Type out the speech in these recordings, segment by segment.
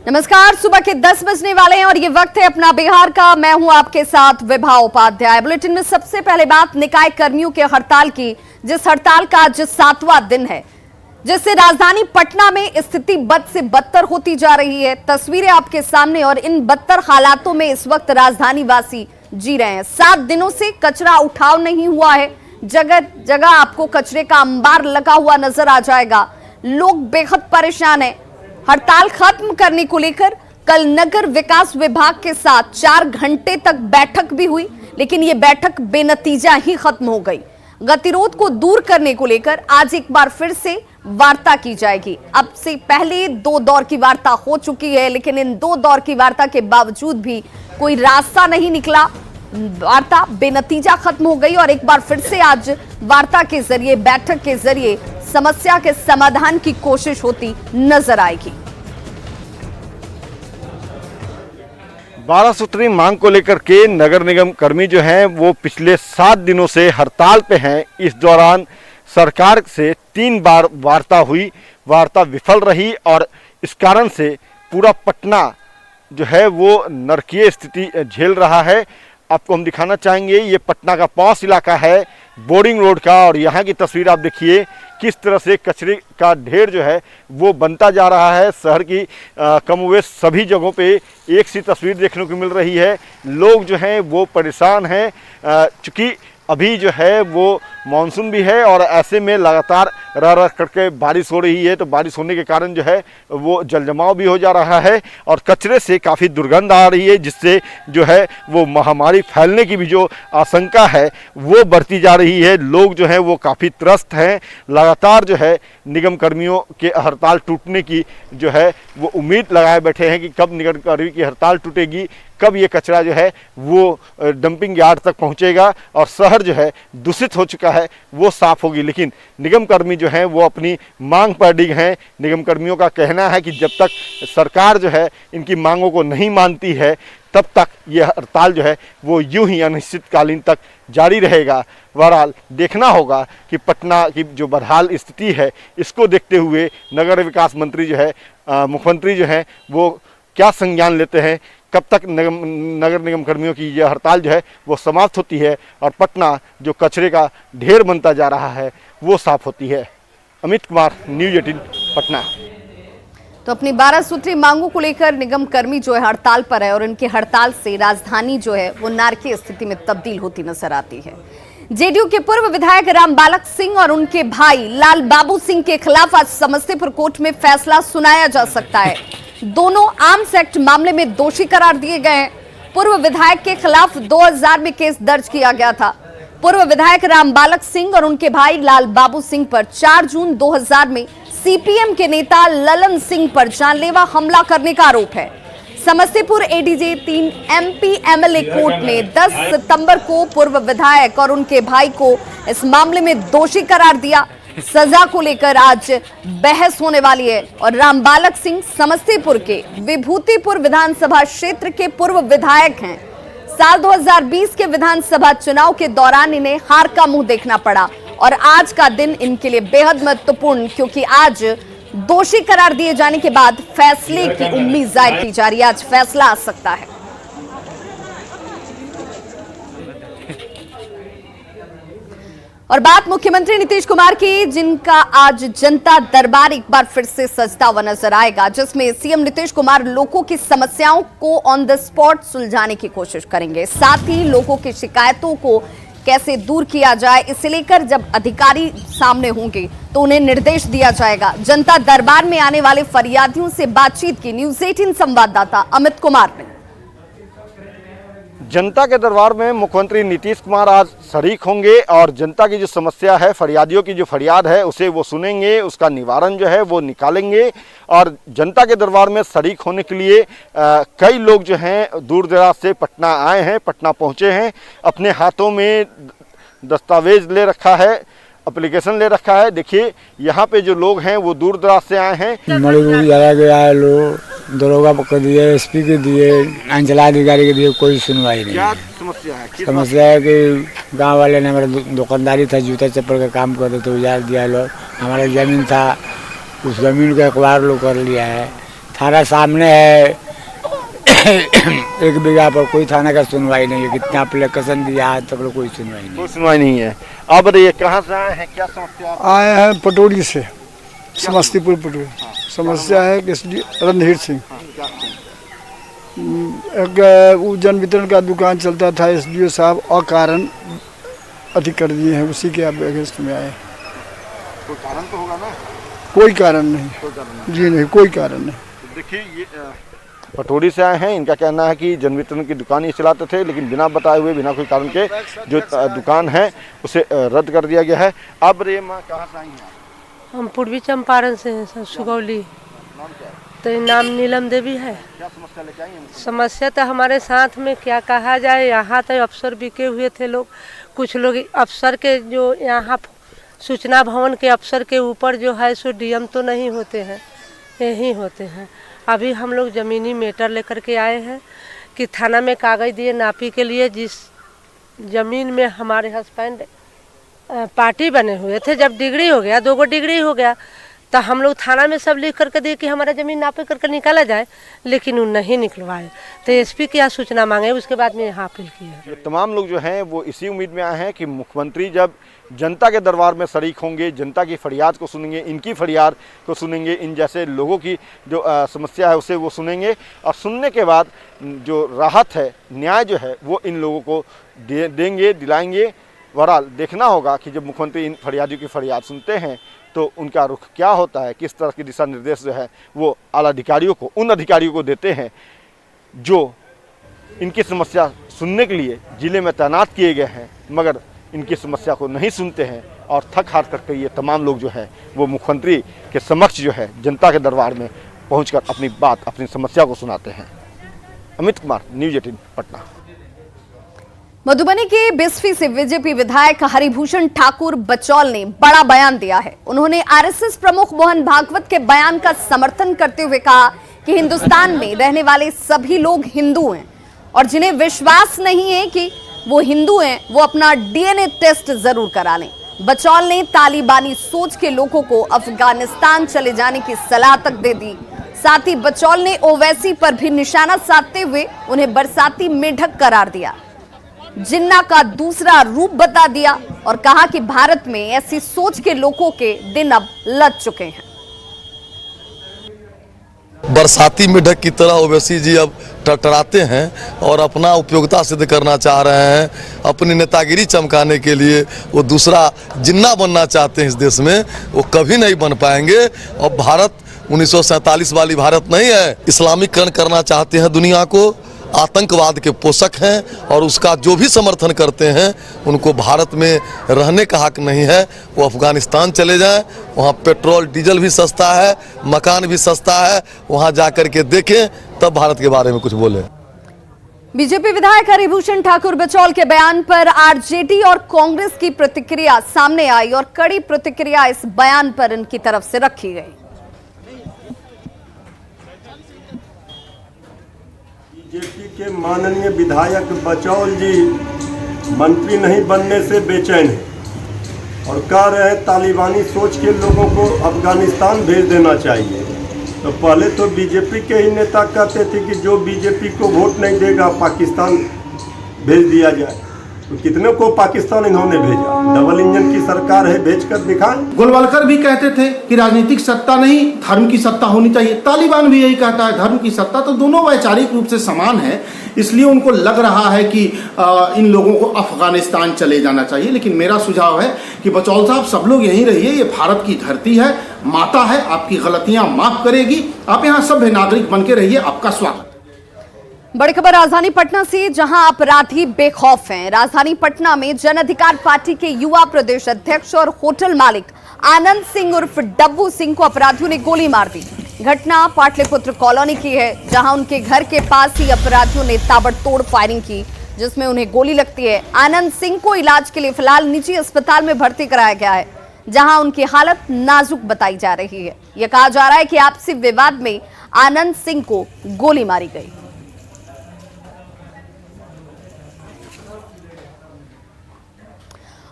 नमस्कार, सुबह के 10 बजने वाले हैं और ये वक्त है अपना बिहार का। मैं हूं आपके साथ विभा उपाध्याय। बुलेटिन में सबसे पहले बात निकाय कर्मियों के हड़ताल की, जिस हड़ताल का आज 7वां दिन है, जिससे राजधानी पटना में स्थिति बद से बदतर होती जा रही है। तस्वीरें आपके सामने और इन बदतर हालातों में इस वक्त राजधानी वासी जी रहे हैं। 7 दिनों से कचरा उठाव नहीं हुआ है। जगह जगह आपको कचरे का अंबार लगा हुआ नजर आ जाएगा। लोग बेहद परेशान हैं। हड़ताल खत्म करने को लेकर कल नगर विकास विभाग के साथ 4 घंटे तक बैठक भी हुई, लेकिन यह बैठक बेनतीजा ही खत्म हो गई। गतिरोध को दूर करने को लेकर आज एक बार फिर से वार्ता की जाएगी। अब से पहले 2 दौर की वार्ता हो चुकी है, लेकिन इन 2 दौर की वार्ता के बावजूद भी कोई रास्ता नहीं निकला। वार्ता बेनतीजा खत्म हो गई और एक बार फिर से आज वार्ता के जरिए, बैठक के जरिए समस्या के समाधान की कोशिश होती नजर आएगी। 12 सूत्री मांग को लेकर के नगर निगम कर्मी जो हैं वो पिछले 7 दिनों से हड़ताल पे हैं। इस दौरान सरकार से 3 बार वार्ता हुई, वार्ता विफल रही और इस कारण से पूरा पटना जो है वो नरकीय स्थिति झेल रहा है। आपको हम दिखाना चाहेंगे, ये पटना का पॉश इलाका है, बोर्डिंग रोड का, और यहाँ की तस्वीर आप देखिए किस तरह से कचरे का ढेर जो है वो बनता जा रहा है। शहर की कमोवेश सभी जगहों पे एक सी तस्वीर देखने को मिल रही है। लोग जो हैं वो परेशान हैं, चूँकि अभी जो है वो मानसून भी है और ऐसे में लगातार रह करके बारिश हो रही है, तो बारिश होने के कारण जो है वो जलजमाव भी हो जा रहा है और कचरे से काफ़ी दुर्गंध आ रही है, जिससे जो है वो महामारी फैलने की भी जो आशंका है वो बढ़ती जा रही है। लोग जो हैं वो काफ़ी त्रस्त हैं। लगातार जो है निगम कर्मियों के हड़ताल टूटने की जो है वो उम्मीद लगाए बैठे हैं कि कब निगम कर्मी की हड़ताल टूटेगी, कब ये कचरा जो है वो डंपिंग यार्ड तक पहुंचेगा और शहर जो है दूषित हो चुका है वो साफ होगी। लेकिन निगम कर्मी जो हैं वो अपनी मांग पर अडिग हैं। निगम कर्मियों का कहना है कि जब तक सरकार जो है इनकी मांगों को नहीं मानती है तब तक ये हड़ताल जो है वो यूं ही अनिश्चितकालीन तक जारी रहेगा। बहरहाल देखना होगा कि पटना की जो बदहाल स्थिति है इसको देखते हुए नगर विकास मंत्री जो है, मुख्यमंत्री जो है वो क्या संज्ञान लेते हैं, कब तक नगर निगम कर्मियों की यह हड़ताल जो है वो समाप्त होती है और पटना जो कचरे का ढेर बनता जा रहा है वो साफ होती है। अमित कुमार, न्यूज़ 18 पटना। तो अपनी 12 सूत्री मांगों को लेकर निगम कर्मी जो है हड़ताल पर है और इनकी हड़ताल से राजधानी जो है वो नारकीय स्थिति में तब्दील होती नजर आती है। जेडीयू के पूर्व विधायक रामबालक सिंह और उनके भाई लाल बाबू सिंह के खिलाफ आज समस्तीपुर कोर्ट में फैसला सुनाया जा सकता है। दोनों आर्म्स एक्ट मामले में दोषी करार दिए गए हैं। पूर्व विधायक के खिलाफ 2000 में केस दर्ज किया गया था। पूर्व विधायक रामबालक सिंह और उनके भाई लाल बाबू सिंह पर 4 जून 2000 में सीपीएम के नेता ललन सिंह पर जानलेवा हमला करने का आरोप है। Samastipur ADJ 3 MP MLA court ने 10 सितंबर को पूर्व विधायक और उनके भाई को इस मामले में दोषी करार दिया। सजा को लेकर आज बहस होने वाली है और रामबालक सिंह समस्तीपुर के विभूतिपुर विधानसभा क्षेत्र के पूर्व विधायक हैं। साल 2020 के विधानसभा चुनाव के दौरान इन्हें हार का मुंह देखना पड़ा और आज का दिन इनके लिए बेहद महत्वपूर्ण, क्योंकि आज दोषी करार दिए जाने के बाद फैसले की उम्मीद जाहिर की जा रही है। आज फैसला आ सकता है। और बात मुख्यमंत्री नीतीश कुमार की, जिनका आज जनता दरबार एक बार फिर से सजता हुआ नजर आएगा, जिसमें सीएम नीतीश कुमार लोगों की समस्याओं को ऑन द स्पॉट सुलझाने की कोशिश करेंगे। साथ ही लोगों की शिकायतों को कैसे दूर किया जाए इसे लेकर जब अधिकारी सामने होंगे तो उन्हें निर्देश दिया जाएगा। जनता दरबार में आने वाले फरियादियों से बातचीत की न्यूज़ 18 संवाददाता अमित कुमार ने। जनता के दरबार में मुख्यमंत्री नीतीश कुमार आज शरीक होंगे और जनता की जो समस्या है, फरियादियों की जो फरियाद है उसे वो सुनेंगे, उसका निवारण जो है वो निकालेंगे। और जनता के दरबार में शरीक होने के लिए कई लोग जो हैं दूर दराज से पटना आए हैं, पटना पहुंचे हैं। अपने हाथों में दस्तावेज ले रखा है, एप्लीकेशन ले रखा है। देखिए यहाँ पे जो लोग हैं वो दूर दराज से आए हैं। मणिपुर जाया गया है, लोग दरोगा को दिए, एसपी के दिए, अंचलाधिकारी के दिए, कोई सुनवाई नहीं। क्या समस्या है? समस्या है कि गांव वाले ने हमारे दुकानदारी था, जूता चप्पल का काम करते थे, उजाड़ दिया लोग। हमारा जमीन था, उस जमीन का अखबार लोग कर लिया है। थाना सामने है। 1 बीघा पर कोई थाना का सुनवाई नहीं है। कितना एप्लीकेशन दिया है तब कोई सुनवाई नहीं। कोई सुनवाई नहीं है। आप बताइए कहाँ से आए हैं, क्या समस्या आप? आए हैं पटोरी से, समस्तीपुर पटोरी। समस्या है कि रणधीर सिंह एक वो जन वितरण का दुकान चलता था, SDO साहब अकारण अधिक कर दिए हैं, उसी के आप अगेंस्ट में आए। कोई कारण तो होगा ना? कोई कारण नहीं जी, नहीं कोई कारण नहीं। देखिए ये पटोरी से आए हैं। इनका कहना है कि जन वितरण की दुकान ये चलाते थे, लेकिन बिना बताए हुए, बिना कोई कारण के जो दुकान है उसे रद्द कर दिया गया है। अब रे माँ कहाँ से आई हैं? हम पूर्वी चंपारण से हैं सर, सुगौली। नाम क्या है? तो नाम नीलम देवी है। क्या समस्या लेके आई हैं? समस्या तो हमारे साथ में क्या कहा जाए, यहाँ तो अफसर बिके हुए थे लोग। कुछ लोग अफसर के जो यहाँ सूचना भवन के अफसर के ऊपर जो है सो DM तो नहीं होते हैं, यही होते हैं। अभी हम लोग ज़मीनी मैटर लेकर के आए हैं कि थाना में कागज़ दिए नापी के लिए। जिस ज़मीन में हमारे हस्बैंड पार्टी बने हुए थे, जब डिग्री हो गया, 2 डिग्री हो गया, तो हम लोग थाना में सब लिख करके दिए कि हमारा ज़मीन नापे करके निकाला जाए, लेकिन वो नहीं निकलवाए। तो SP की यहाँ सूचना मांगे, उसके बाद में यहाँ अपील की है। ये तमाम लोग जो हैं वो इसी उम्मीद में आए हैं कि मुख्यमंत्री जब जनता के दरबार में शरीक होंगे, जनता की फरियाद को सुनेंगे, इनकी फरियाद को सुनेंगे, इन जैसे लोगों की जो समस्या है उसे वो सुनेंगे, और सुनने के बाद जो राहत है, न्याय जो है वो इन लोगों को देंगे, दिलाएंगे। बहरहाल देखना होगा कि जब मुख्यमंत्री इन फरियादियों की फरियाद सुनते हैं तो उनका रुख क्या होता है, किस तरह के दिशा निर्देश जो है वो आला अधिकारियों को, उन अधिकारियों को देते हैं जो इनकी समस्या सुनने के लिए जिले में तैनात किए गए हैं, मगर इनकी समस्या को नहीं सुनते हैं। और थक हार करके ये तमाम लोग जो है वो मुख्यमंत्री के समक्ष जो है जनता के दरबार में पहुंचकर अपनी बात, अपनी समस्या को सुनाते हैं। अमित कुमार, न्यूज़ 18 पटना। मधुबनी के बिस्फी से बीजेपी विधायक हरिभूषण ठाकुर बचौल ने बड़ा बयान दिया है। उन्होंने RSS प्रमुख मोहन भागवत के बयान का समर्थन करते हुए कहा कि हिंदुस्तान में रहने वाले सभी लोग हिंदू हैं और जिन्हें विश्वास नहीं है कि वो हिंदू हैं, वो अपना DNA टेस्ट जरूर करा लें। बचौल ने तालिबानी सोच के लोगों को अफगानिस्तान चले जाने की सलाह तक दे दी। साथ ही बचौल ने ओवैसी पर भी निशाना साधते हुए उन्हें बरसाती मेढक करार दिया, जिन्ना का दूसरा रूप बता दिया, और कहा कि भारत में ऐसी सोच के लोगों के दिन अब लग चुके हैं। बरसाती मेढक की तरह ओवैसी जी अब टरटराते हैं और अपना उपयोगिता सिद्ध करना चाह रहे हैं। अपनी नेतागिरी चमकाने के लिए वो दूसरा जिन्ना बनना चाहते हैं इस देश में, वो कभी नहीं बन पाएंगे। और भारत 1947 वाली भारत नहीं है। इस्लामीकरण करना चाहते हैं दुनिया को, आतंकवाद के पोषक हैं और उसका जो भी समर्थन करते हैं उनको भारत में रहने का हक नहीं है। वो अफगानिस्तान चले जाएं, वहाँ पेट्रोल डीजल भी सस्ता है, मकान भी सस्ता है, वहाँ जाकर के देखें, तब भारत के बारे में कुछ बोले। बीजेपी विधायक हरिभूषण ठाकुर बचौल के बयान पर RJD और कांग्रेस की प्रतिक्रिया सामने आई और कड़ी प्रतिक्रिया इस बयान पर इनकी तरफ से रखी गई। बीजेपी के माननीय विधायक बचौल जी मंत्री नहीं बनने से बेचैन हैं और कह रहे हैं तालिबानी सोच के लोगों को अफगानिस्तान भेज देना चाहिए। तो पहले तो बीजेपी के ही नेता कहते थे कि जो बीजेपी को वोट नहीं देगा पाकिस्तान भेज दिया जाए। तो कितने को पाकिस्तान इन्होंने भेजा? डबल इंजन की सरकार है, भेजकर दिखाएं। गोलवलकर भी कहते थे कि राजनीतिक सत्ता नहीं, धर्म की सत्ता होनी चाहिए। तालिबान भी यही कहता है, धर्म की सत्ता। तो दोनों वैचारिक रूप से समान है, इसलिए उनको लग रहा है कि इन लोगों को अफगानिस्तान चले जाना चाहिए। लेकिन मेरा सुझाव है कि बचौल साहब, सब लोग यहीं रहिए, ये भारत की धरती है, माता है, आपकी गलतियां माफ करेगी। आप यहाँ सभ्य नागरिक बन के रहिए, आपका स्वागत। बड़ी खबर राजधानी पटना से, जहां अपराधी बेखौफ हैं। राजधानी पटना में जन अधिकार पार्टी के युवा प्रदेश अध्यक्ष और होटल मालिक आनंद सिंह उर्फ डब्बू सिंह को अपराधियों ने गोली मार दी। घटना पाटलिपुत्र कॉलोनी की है, जहां उनके घर के पास ही अपराधियों ने ताबड़तोड़ फायरिंग की, जिसमें उन्हें गोली लगती है। आनंद सिंह को इलाज के लिए फिलहाल निजी अस्पताल में भर्ती कराया गया है, जहां उनकी हालत नाजुक बताई जा रही है। यह कहा जा रहा है कि आपसी विवाद में आनंद सिंह को गोली मारी गई।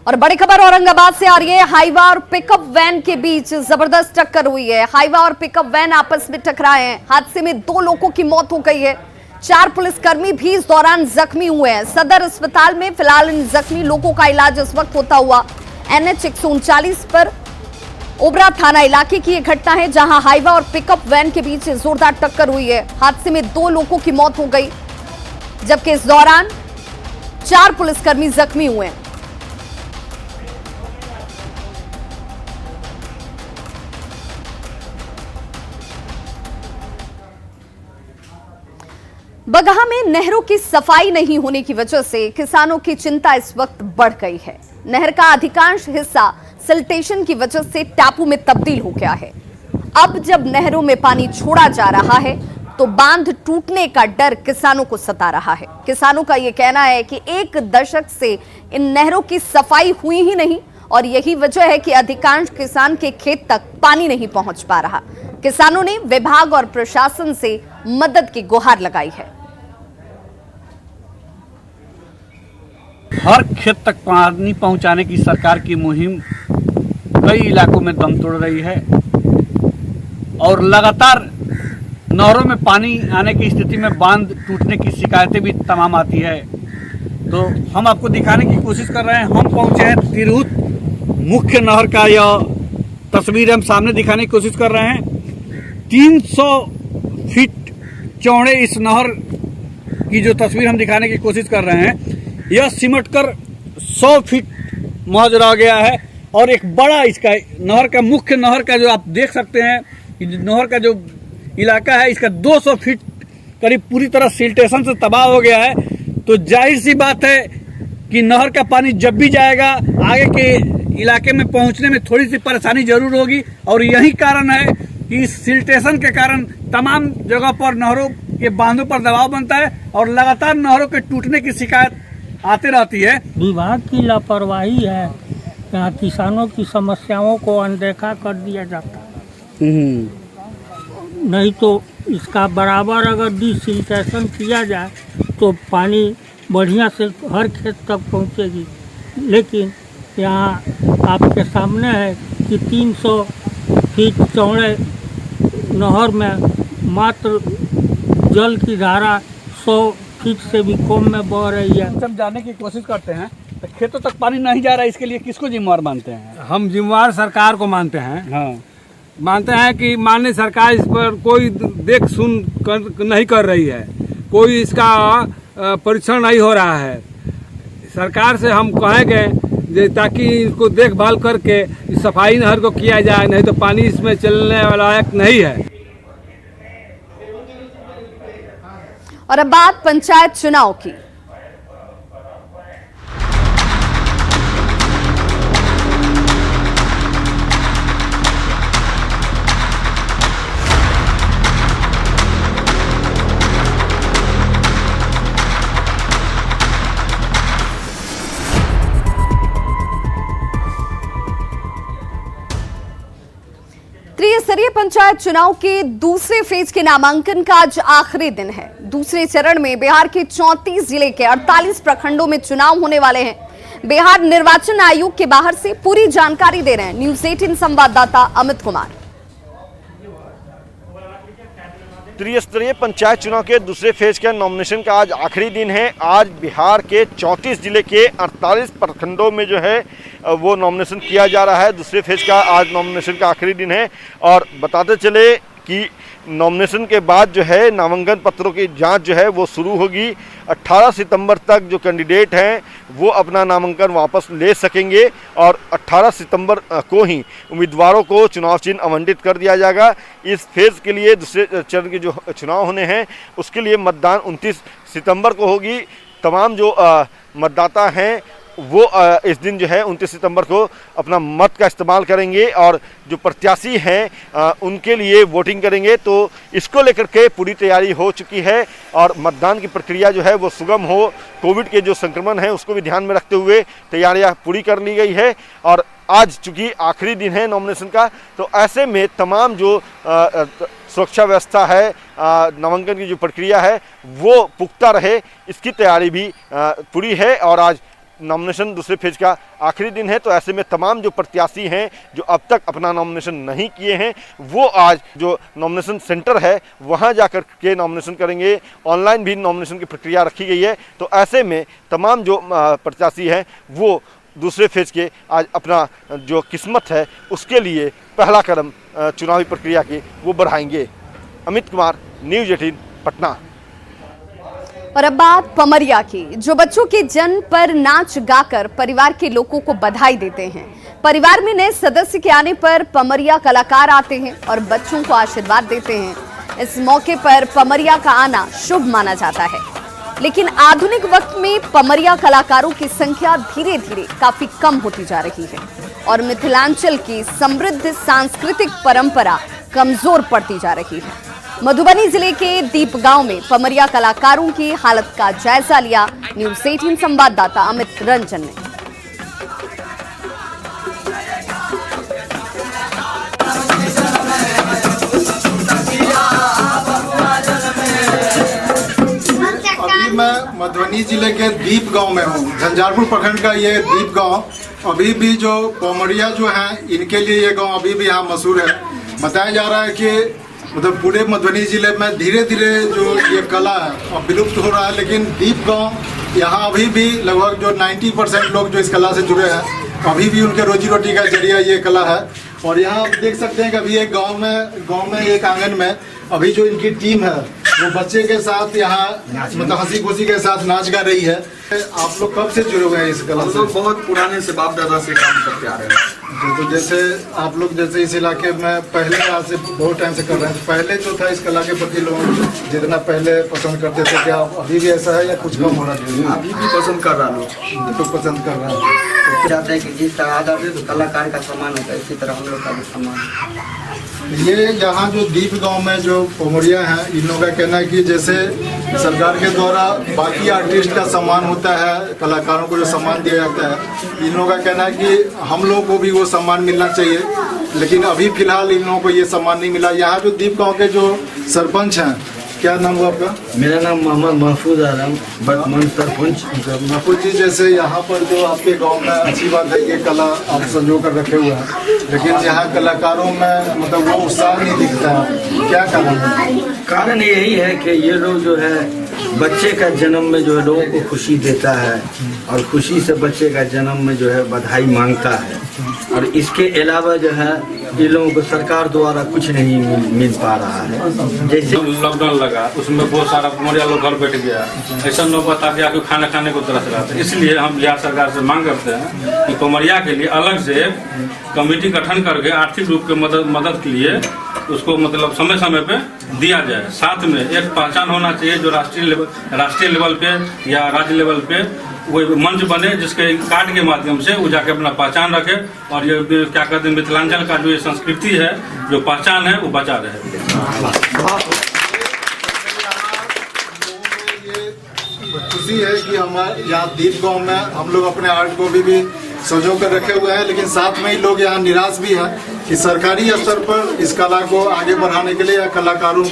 और बड़ी खबर औरंगाबाद से आ रही है। हाईवा और पिकअप वैन के बीच जबरदस्त टक्कर हुई है। हाईवा और पिकअप वैन आपस में टकराए हैं। हादसे में 2 लोगों की मौत हो गई है। 4 पुलिसकर्मी भी इस दौरान जख्मी हुए हैं। सदर अस्पताल में फिलहाल इन जख्मी लोगों का इलाज इस वक्त होता हुआ। NH 139 पर ओबरा थाना इलाके की यह घटना है, जहां हाईवा और पिकअप वैन के बीच जोरदार टक्कर हुई है। हादसे में 2 लोगों की मौत हो गई, जबकि इस दौरान 4 पुलिसकर्मी जख्मी हुए हैं। बगहा में नहरों की सफाई नहीं होने की वजह से किसानों की चिंता इस वक्त बढ़ गई है। नहर का अधिकांश हिस्सा सिल्टेशन की वजह से टापू में तब्दील हो गया है। अब जब नहरों में पानी छोड़ा जा रहा है तो बांध टूटने का डर किसानों को सता रहा है। किसानों का यह कहना है कि 1 दशक से इन नहरों की सफाई हुई ही नहीं और यही वजह है कि अधिकांश किसान के खेत तक पानी नहीं पहुंच पा रहा। किसानों ने विभाग और प्रशासन से मदद की गुहार लगाई है। हर खेत तक पानी पहुंचाने की सरकार की मुहिम कई इलाकों में दम तोड़ रही है और लगातार नहरों में पानी आने की स्थिति में बांध टूटने की शिकायतें भी तमाम आती है। तो हम आपको दिखाने की कोशिश कर रहे हैं। हम पहुंचे हैं तिरहुत मुख्य नहर का, यह तस्वीर हम सामने दिखाने की कोशिश कर रहे हैं। 300 फीट चौड़े इस नहर की जो तस्वीर हम दिखाने की कोशिश कर रहे हैं, यह सिमट कर 100 फीट महज रह गया है और एक बड़ा इसका नहर का, मुख्य नहर का जो आप देख सकते हैं, नहर का जो इलाका है, इसका 200 फीट करीब पूरी तरह सिल्टेशन से तबाह हो गया है। तो जाहिर सी बात है कि नहर का पानी जब भी जाएगा आगे के इलाके में पहुंचने में थोड़ी सी परेशानी जरूर होगी और यही कारण है कि इस सिल्टेशन के कारण तमाम जगह पर नहरों के बांधों पर दबाव बनता है और लगातार नहरों के टूटने की शिकायत आते रहती है। विभाग की लापरवाही है, यहाँ किसानों की समस्याओं को अनदेखा कर दिया जाता है। नहीं तो इसका बराबर अगर डिसिल्टेशन किया जाए तो पानी बढ़िया से हर खेत तक पहुँचेगी। लेकिन यहाँ आपके सामने है कि 300 फीट चौड़े नहर में मात्र जल की धारा 100 फीट से भी कम में बह रही है। हम जाने की कोशिश करते हैं तो खेतों तक पानी नहीं जा रहा है, इसके लिए किसको जिम्मेवार मानते हैं? हम जिम्मेवार सरकार को मानते हैं। हाँ, मानते हैं कि माननीय सरकार इस पर कोई देख सुन नहीं कर रही है, कोई इसका परीक्षण नहीं हो रहा है। सरकार से हम कहेंगे ताकि इसको देखभाल करके सफाई नहर को किया जाए, नहीं तो पानी इसमें चलने वाला लायक नहीं है। और अब बात पंचायत चुनाव की। त्रिस्तरीय पंचायत चुनाव के दूसरे फेज के नामांकन का आज आखिरी दिन है। दूसरे चरण में बिहार के 34 जिले के 48 प्रखंडों में चुनाव होने वाले हैं। बिहार निर्वाचन आयोग के बाहर से पूरी जानकारी दे रहे हैं न्यूज़ 18 संवाददाता अमित कुमार। त्रिस्तरीय पंचायत चुनाव के दूसरे फेज के नॉमिनेशन का आज आखिरी दिन है। आज बिहार के 34 जिले के 48 प्रखंडों में जो है वो नॉमिनेशन किया जा रहा है। दूसरे फेज का आज नॉमिनेशन का आखिरी दिन है और बताते चले कि नॉमिनेशन के बाद जो है नामांकन पत्रों की जांच जो है वो शुरू होगी। 18 सितंबर तक जो कैंडिडेट हैं वो अपना नामांकन वापस ले सकेंगे और 18 सितंबर को ही उम्मीदवारों को चुनाव चिन्ह आवंटित कर दिया जाएगा। इस फेज़ के लिए दूसरे चरण के जो चुनाव होने हैं उसके लिए मतदान 29 सितंबर को होगी। तमाम जो मतदाता हैं वो इस दिन जो है 29 सितंबर को अपना मत का इस्तेमाल करेंगे और जो प्रत्याशी हैं उनके लिए वोटिंग करेंगे। तो इसको लेकर के पूरी तैयारी हो चुकी है और मतदान की प्रक्रिया जो है वो सुगम हो, कोविड के जो संक्रमण है उसको भी ध्यान में रखते हुए तैयारियां पूरी कर ली गई है। और आज चूँकि आखिरी दिन है नॉमिनेशन का, तो ऐसे में तमाम जो सुरक्षा व्यवस्था है, नामांकन की जो प्रक्रिया है वो पुख्ता रहे, इसकी तैयारी भी पूरी है। और आज नॉमिनेशन दूसरे फेज का आखिरी दिन है, तो ऐसे में तमाम जो प्रत्याशी हैं जो अब तक अपना नॉमिनेशन नहीं किए हैं वो आज जो नॉमिनेशन सेंटर है वहां जाकर के नॉमिनेशन करेंगे। ऑनलाइन भी नॉमिनेशन की प्रक्रिया रखी गई है, तो ऐसे में तमाम जो प्रत्याशी हैं वो दूसरे फेज के आज अपना जो किस्मत है उसके लिए पहला कदम चुनावी प्रक्रिया के वो बढ़ाएंगे। अमित कुमार, न्यूज़ 18 पटना। और अब बात पमरिया की, जो बच्चों के जन्म पर नाच गाकर परिवार के लोगों को बधाई देते हैं। परिवार में नए सदस्य के आने पर पमरिया कलाकार आते हैं और बच्चों को आशीर्वाद देते हैं। इस मौके पर पमरिया का आना शुभ माना जाता है, लेकिन आधुनिक वक्त में पमरिया कलाकारों की संख्या धीरे धीरे काफी कम होती जा रही है और मिथिलांचल की समृद्ध सांस्कृतिक परंपरा कमजोर पड़ती जा रही है। मधुबनी जिले के दीप गांव में पमरिया कलाकारों की हालत का जायजा लिया न्यूज़ 18 संवाददाता अमित रंजन ने। अभी मैं मधुबनी जिले के दीप गांव में हूँ। झंझारपुर प्रखंड का ये दीप गांव अभी भी जो पमरिया जो है इनके लिए ये गांव अभी भी यहाँ मशहूर है। बताया जा रहा है कि मतलब पूरे मधुबनी जिले में धीरे धीरे जो ये कला है अब विलुप्त हो रहा है, लेकिन दीप गांव यहाँ अभी भी लगभग जो 90% लोग जो इस कला से जुड़े हैं अभी भी उनके रोजी रोटी का जरिया ये कला है। और यहाँ आप देख सकते हैं कि अभी एक गांव में एक आंगन में अभी जो इनकी टीम है वो बच्चे के साथ यहाँ मतलब हंसी खुशी के साथ नाच गा रही है। आप लोग कब से जुड़े हुए हैं इस कला से? बहुत पुराने से बाप दादा से काम करते आ रहे हैं। तो जैसे आप लोग जैसे इस इलाके में पहले आज से बहुत टाइम से कर रहे हैं, तो पहले जो था इस कला के प्रति लोग जितना पहले पसंद करते थे, क्या अभी भी ऐसा है या कुछ कम हो रहा है? अभी भी पसंद कर रहा लोग, तो पसंद कर रहा है। चाहते हैं कि जिस तरह आधा भी तो कलाकार का सम्मान होता है, इसी तरह हम लोग का भी सम्मान। ये यहाँ जो दीप गांव में जो पमरिया है इन लोगों का कहना है कि जैसे सरकार के द्वारा बाकी आर्टिस्ट का सम्मान होता है, कलाकारों को जो सम्मान दिया जाता है, इन लोगों का कहना है कि हम लोगों को भी वो सम्मान मिलना चाहिए, लेकिन अभी फिलहाल इन लोगों को ये सम्मान नहीं मिला। यहाँ जो दीप गांव के जो सरपंच हैं, क्या नाम हुआ आपका? मेरा नाम मोहम्मद महफूज आलम, वर्तमान सरपंच। महफूज जी, जैसे यहाँ पर जो आपके गांव में अच्छी बात है ये कला आप संजो कर रखे हुए हैं, लेकिन यहाँ कलाकारों में मतलब वो उत्साह नहीं दिखता है, क्या कारण है? कारण यही है कि ये लोग जो है बच्चे का जन्म में जो है लोगों को खुशी देता है और खुशी से बच्चे का जन्म में जो है बधाई मांगता है, और इसके अलावा जो है ये लोगों को सरकार द्वारा कुछ नहीं मिल पा रहा है। जैसे लॉकडाउन लगा उसमें बहुत सारा पमरिया लोग घर बैठ गया, ऐसा नौबत आ गया कि खाना खाने को तरस रहा था। इसलिए हम बिहार सरकार से मांग करते हैं कि पमरिया के लिए अलग से कमेटी गठन करके आर्थिक रूप के मदद के लिए उसको मतलब समय समय पे दिया जाए। साथ में एक पहचान होना चाहिए जो राष्ट्रीय लेवल पे या राज्य लेवल पे वो मंच बने जिसके कार्ड के माध्यम से वो जाके अपना पहचान रखे और ये क्या कहते हैं मिथिलांचल का जो ये संस्कृति है जो पहचान है वो बचा रहे। खुशी है कि हमारे यहाँ दीप गांव में हम लोग अपने आर्ट को भी सजो कर रखे हुए हैं, लेकिन साथ में ही लोग यहाँ निराश भी हैं कि सरकारी स्तर पर इस कला को आगे बढ़ाने के लिए या कलाकारों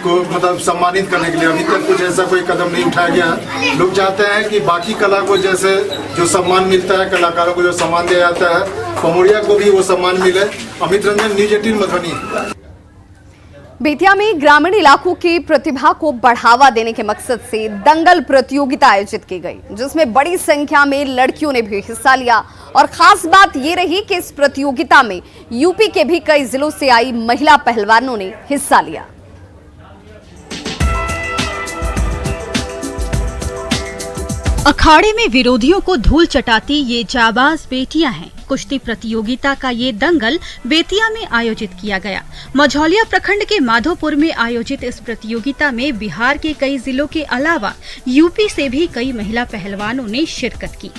को मतलब सम्मानित करने के लिए अभी तक कुछ ऐसा कोई कदम नहीं उठाया गया है। लोग चाहते हैं कि बाकी कला को जैसे जो सम्मान मिलता है, कलाकारों को जो सम्मान दिया जाता है, पमरिया को भी वो सम्मान मिले। अमित रंजन, न्यूज़ 18 मधुबनी। बेतिया में ग्रामीण इलाकों की प्रतिभा को बढ़ावा देने के मकसद से दंगल प्रतियोगिता आयोजित की गई, जिसमें बड़ी संख्या में लड़कियों ने भी हिस्सा लिया। और खास बात ये रही कि इस प्रतियोगिता में यूपी के भी कई जिलों से आई महिला पहलवानों ने हिस्सा लिया। अखाड़े में विरोधियों को धूल चटाती ये जाबाज बेटियां हैं। कुश्ती प्रतियोगिता का ये दंगल बेतिया में आयोजित किया गया। मझौलिया प्रखंड के माधोपुर में आयोजित इस प्रतियोगिता में बिहार के कई जिलों के अलावा यूपी से भी कई महिला पहलवानों ने शिरकत की।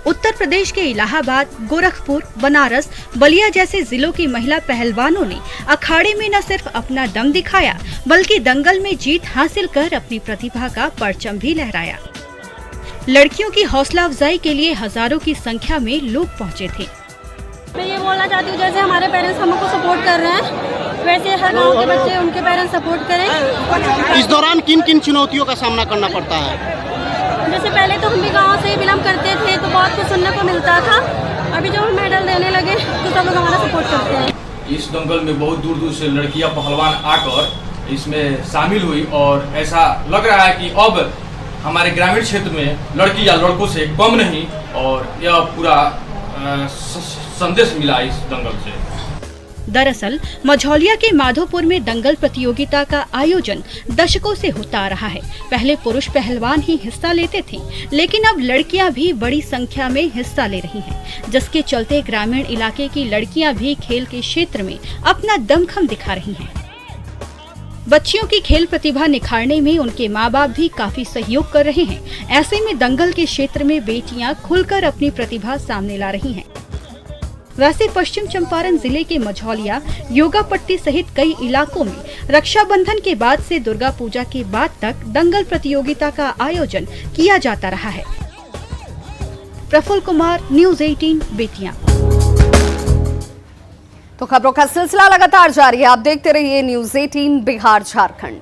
उत्तर प्रदेश के इलाहाबाद, गोरखपुर, बनारस, बलिया जैसे जिलों की महिला पहलवानों ने अखाड़े में न सिर्फ अपना दम दिखाया बल्कि दंगल में जीत हासिल कर अपनी प्रतिभा का परचम भी लहराया। लड़कियों की हौसला अफजाई के लिए हजारों की संख्या में लोग पहुंचे थे। मैं ये बोलना चाहती हूँ, जैसे हमारे पेरेंट्स हमको सपोर्ट कर रहे हैं वैसे हर गांव के बच्चे उनके पेरेंट्स सपोर्ट करें। इस दौरान किन किन चुनौतियों का सामना करना पड़ता है? जैसे पहले तो हम भी गांव से बिलोंग करते थे तो बहुत कुछ सुनने को मिलता था, अभी जब हम मेडल देने लगे तो सब लोग हमारा सपोर्ट करते हैं। इस दंगल में बहुत दूर दूर से लड़कियां पहलवान आकर इसमें शामिल हुई और ऐसा लग रहा है कि अब हमारे ग्रामीण क्षेत्र में लड़की या लड़कों से कम नहीं, और यह पूरा संदेश मिला इस दंगल से। दरअसल मझौलिया के माधोपुर में दंगल प्रतियोगिता का आयोजन दशकों से होता आ रहा है। पहले पुरुष पहलवान ही हिस्सा लेते थे, लेकिन अब लड़कियां भी बड़ी संख्या में हिस्सा ले रही हैं, जिसके चलते ग्रामीण इलाके की लड़कियां भी खेल के क्षेत्र में अपना दमखम दिखा रही हैं। बच्चियों की खेल प्रतिभा निखारने में उनके माँ बाप भी काफी सहयोग कर रहे हैं। ऐसे में दंगल के क्षेत्र में बेटियां खुलकर अपनी प्रतिभा सामने ला रही हैं। वैसे पश्चिम चंपारण जिले के मझौलिया, योगापट्टी सहित कई इलाकों में रक्षाबंधन के बाद से दुर्गा पूजा के बाद तक दंगल प्रतियोगिता का आयोजन किया जाता रहा है। प्रफुल्ल कुमार, न्यूज़ 18 बेतिया। तो खबरों का सिलसिला लगातार जारी है, आप देखते रहिए न्यूज़ 18 बिहार झारखंड।